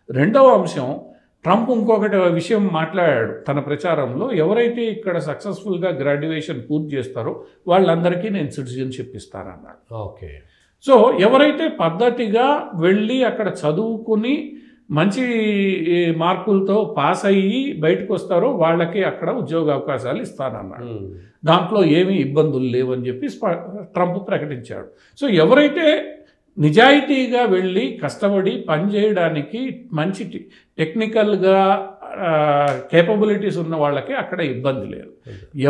రెండవ అంశం, ట్రంప్ ఇంకొకటి విషయం మాట్లాడాడు తన ప్రచారంలో, ఎవరైతే ఇక్కడ సక్సెస్ఫుల్గా గ్రాడ్యుయేషన్ పూర్తి చేస్తారో వాళ్ళందరికీ నేను సిటిజన్షిప్ ఇస్తానన్నాడు. ఓకే. సో ఎవరైతే పద్ధతిగా వెళ్ళి అక్కడ చదువుకుని మంచి మార్కులతో పాస్ అయ్యి బయటకు వస్తారో వాళ్ళకి అక్కడ ఉద్యోగ అవకాశాలు ఇస్తానన్నాడు. దాంట్లో ఏమీ ఇబ్బందులు లేవని చెప్పి ట్రంప్ ప్రకటించాడు. సో ఎవరైతే నిజాయితీగా వెళ్ళి కష్టపడి పనిచేయడానికి మంచి టెక్నికల్గా కేపబిలిటీస్ ఉన్న వాళ్ళకి అక్కడ ఇబ్బంది లేదు.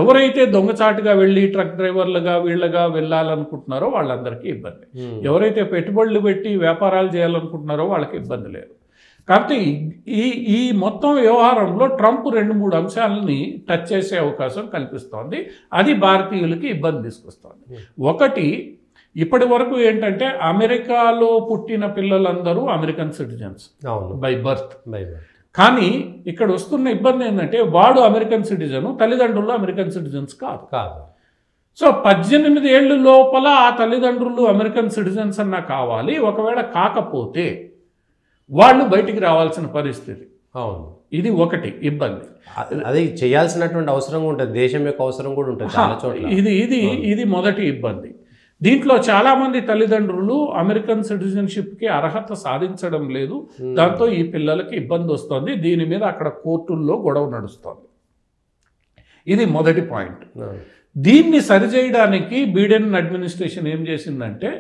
ఎవరైతే దొంగచాటుగా వెళ్ళి ట్రక్ డ్రైవర్లుగా వీళ్ళగా వెళ్ళాలనుకుంటున్నారో వాళ్ళందరికీ ఇబ్బంది. ఎవరైతే పెట్టుబడులు పెట్టి వ్యాపారాలు చేయాలనుకుంటున్నారో వాళ్ళకి ఇబ్బంది లేదు. కాబట్టి ఈ మొత్తం వ్యవహారంలో ట్రంప్ 2-3 అంశాలని టచ్ చేసే అవకాశం కల్పిస్తోంది. అది భారతీయులకి ఇబ్బంది తీసుకొస్తుంది. ఒకటి, ఇప్పటి వరకు ఏంటంటే అమెరికాలో పుట్టిన పిల్లలందరూ అమెరికన్ సిటిజన్స్ బై బర్త్. కానీ ఇక్కడ వస్తున్న ఇబ్బంది ఏంటంటే వాడు అమెరికన్ సిటిజను, తల్లిదండ్రులు అమెరికన్ సిటిజన్స్ కాదు. సో 18 ఏళ్ళ లోపల ఆ తల్లిదండ్రులు అమెరికన్ సిటిజన్స్ అన్నా కావాలి. ఒకవేళ కాకపోతే వాళ్ళు బయటికి రావాల్సిన పరిస్థితి. అవును, ఇది ఒకటి ఇబ్బంది. అది చేయాల్సినటువంటి అవసరం ఉంటుంది, దేశం యొక్క అవసరం కూడా ఉంటుంది చాలా చోట్ల. ఇది మొదటి ఇబ్బంది. దీంట్లో చాలామంది తల్లిదండ్రులు అమెరికన్ సిటిజన్షిప్కి అర్హత సాధించడం లేదు. దాంతో ఈ పిల్లలకి ఇబ్బంది వస్తుంది. దీని మీద అక్కడ కోర్టుల్లో గొడవ నడుస్తుంది. ఇది మొదటి పాయింట్. దీన్ని సరిచేయడానికి బైడెన్ అడ్మినిస్ట్రేషన్ ఏం చేసిందంటే,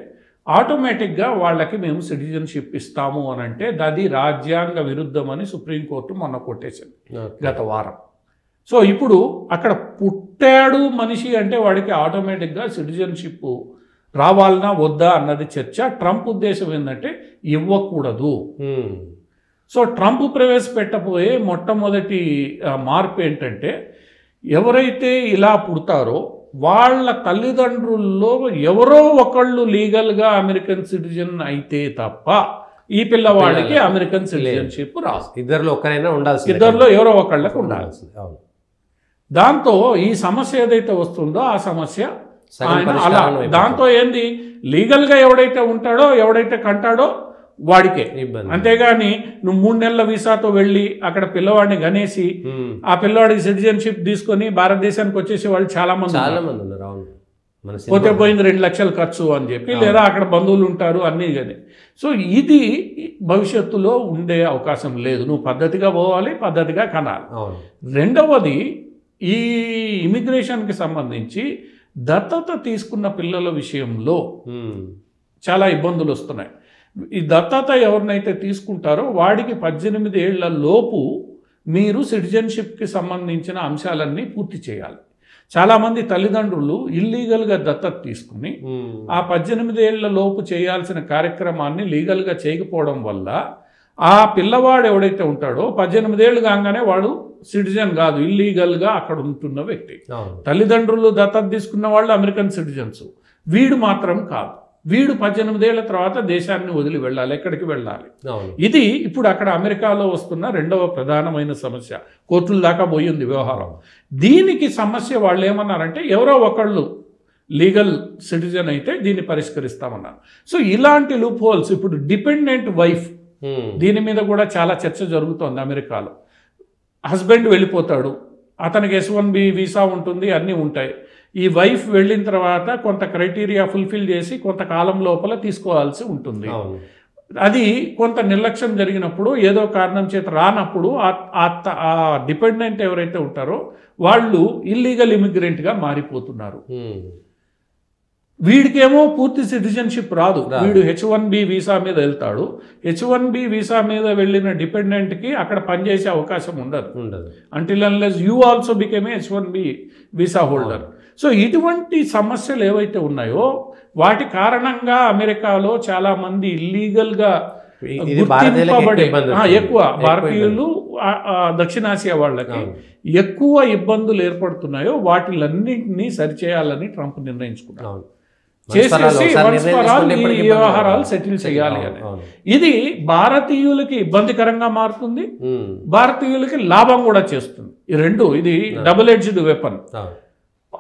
ఆటోమేటిక్గా వాళ్ళకి మేము సిటిజన్షిప్ ఇస్తాము అని అంటే అది రాజ్యాంగ విరుద్ధమని సుప్రీంకోర్టు మొన్న కొట్టేసింది గత వారం. సో ఇప్పుడు అక్కడ పుట్టాడు మనిషి అంటే వాడికి ఆటోమేటిక్గా సిటిజన్షిప్ రావాలనా వద్దా అన్నది చర్చ. ట్రంప్ ఉద్దేశం ఏంటంటే ఇవ్వకూడదు. సో ట్రంప్ ప్రవేశపెట్టబోయే మొట్టమొదటి మార్పు ఏంటంటే, ఎవరైతే ఇలా పుడతారో వాళ్ళ తల్లిదండ్రుల్లో ఎవరో ఒకళ్ళు లీగల్గా అమెరికన్ సిటిజన్ అయితే తప్ప ఈ పిల్లవాడికి అమెరికన్ సిటిజన్షిప్ రాదు. ఇద్దరిలో ఒకరైనా ఉండాల్సి, ఇద్దరిలో ఎవరో ఒకళ్ళకి ఉండాల్సింది. దాంతో ఈ సమస్య ఏదైతే వస్తుందో ఆ సమస్య అలా, దాంతో ఏంది, లీగల్గా ఎవడైతే ఉంటాడో ఎవడైతే కంటాడో వాడికే ఇబ్బంది. అంతేగాని నువ్వు 3 నెలల వీసాతో వెళ్ళి అక్కడ పిల్లవాడిని గనేసి ఆ పిల్లవాడికి సిటిజన్షిప్ తీసుకొని భారతదేశానికి వచ్చేసి వాళ్ళు చాలా మంది ఉన్నారు. పోతే పోయింది 2 లక్షలు ఖర్చు అని చెప్పి, లేదా అక్కడ బంధువులు ఉంటారు అన్నీ కానీ. సో ఇది భవిష్యత్తులో ఉండే అవకాశం లేదు. నువ్వు పద్ధతిగా పోవాలి, పద్ధతిగా కనాలి. రెండవది, ఈ ఇమిగ్రేషన్కి సంబంధించి దత్తత తీసుకున్న పిల్లల విషయంలో చాలా ఇబ్బందులు వస్తున్నాయి. ఈ దత్తత ఎవరినైతే తీసుకుంటారో వాడికి 18 ఏళ్ల లోపు మీరు సిటిజన్షిప్కి సంబంధించిన అంశాలన్నీ పూర్తి చేయాలి. చాలామంది తల్లిదండ్రులు ఇల్లీగల్గా దత్తత తీసుకుని ఆ 18 ఏళ్ల లోపు చేయాల్సిన కార్యక్రమాన్ని లీగల్గా చేయకపోవడం వల్ల ఆ పిల్లవాడు ఎవడైతే ఉంటాడో 18 ఏళ్ళు కాగానే వాడు సిటిజన్ కాదు, ఇల్లీగల్గా అక్కడ ఉంటున్న వ్యక్తి. తల్లిదండ్రులు దత్తత తీసుకున్న వాళ్ళు అమెరికన్ సిటిజన్స్, వీడు మాత్రం కాదు. వీడు 18 ఏళ్ల తర్వాత దేశాన్ని వదిలి వెళ్ళాలి, ఎక్కడికి వెళ్ళాలి. ఇది ఇప్పుడు అక్కడ అమెరికాలో వస్తున్న రెండవ ప్రధానమైన సమస్య. కోర్టుల దాకా పోయింది వ్యవహారం. దీనికి సమస్య వాళ్ళు ఏమన్నారంటే, ఎవరో ఒకళ్ళు లీగల్ సిటిజన్ అయితే దీన్ని పరిష్కరిస్తామన్నారు. సో ఇలాంటి లూప్ హోల్స్, ఇప్పుడు డిపెండెంట్ వైఫ్, దీని మీద కూడా చాలా చర్చ జరుగుతోంది అమెరికాలో. హస్బెండ్ వెళ్ళిపోతాడు, అతనికి S1B వీసా ఉంటుంది, అన్నీ ఉంటాయి. ఈ వైఫ్ వెళ్ళిన తర్వాత కొంత క్రైటీరియా ఫుల్ఫిల్ చేసి కొంతకాలం లోపల తీసుకోవాల్సి ఉంటుంది. అది కొంత నిర్లక్ష్యం జరిగినప్పుడు, ఏదో కారణం చేత రానప్పుడు ఆ డిపెండెంట్ ఎవరైతే ఉంటారో వాళ్ళు ఇల్లీగల్ ఇమిగ్రెంట్గా మారిపోతున్నారు. వీడికేమో పూర్తి సిటిజన్షిప్ రాదు. వీడు H1B వీసా మీద వెళ్తాడు. H1B వీసా మీద వెళ్ళిన డిపెండెంట్కి అక్కడ పనిచేసే అవకాశం ఉండదు until unless you also became H1B visa holder. So ఇటువంటి సమస్యలు ఏవైతే ఉన్నాయో వాటి కారణంగా అమెరికాలో చాలామంది ఇల్లీగల్గా గుర్తింపబడే ఎక్కువ భారతీయులు, దక్షిణాసియా వాళ్ళకి ఎక్కువ ఇబ్బందులు ఏర్పడుతున్నాయో వాటిలన్నింటినీ సరిచేయాలని ట్రంప్ నిర్ణయించుకున్నాడు. చేసేసి ఈ వ్యవహారాలు సెటిల్ చేయాలి అని. ఇది భారతీయులకి ఇబ్బందికరంగా మారుతుంది, భారతీయులకి లాభం కూడా చేస్తుంది. ఈ రెండు, ఇది డబుల్ ఎడ్జ్డ్ వెపన్.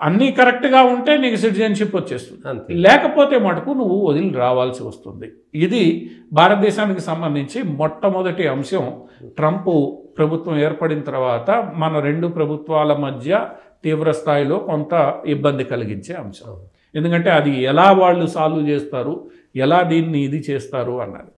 అన్నీ కరెక్ట్గా ఉంటే నీకు సిటిజన్షిప్ వచ్చేస్తుంది, అంతే. లేకపోతే మటుకు నువ్వు వదిలి రావాల్సి వస్తుంది. ఇది భారతదేశానికి సంబంధించి మొట్టమొదటి అంశం. ట్రంప్ ప్రభుత్వం ఏర్పడిన తర్వాత మన రెండు ప్రభుత్వాల మధ్య తీవ్ర స్థాయిలో కొంత ఇబ్బంది కలిగించే అంశం. ఎందుకంటే అది ఎలా వాళ్ళు సాల్వ్ చేస్తారు, ఎలా దీన్ని ఇది చేస్తారు అన్నది.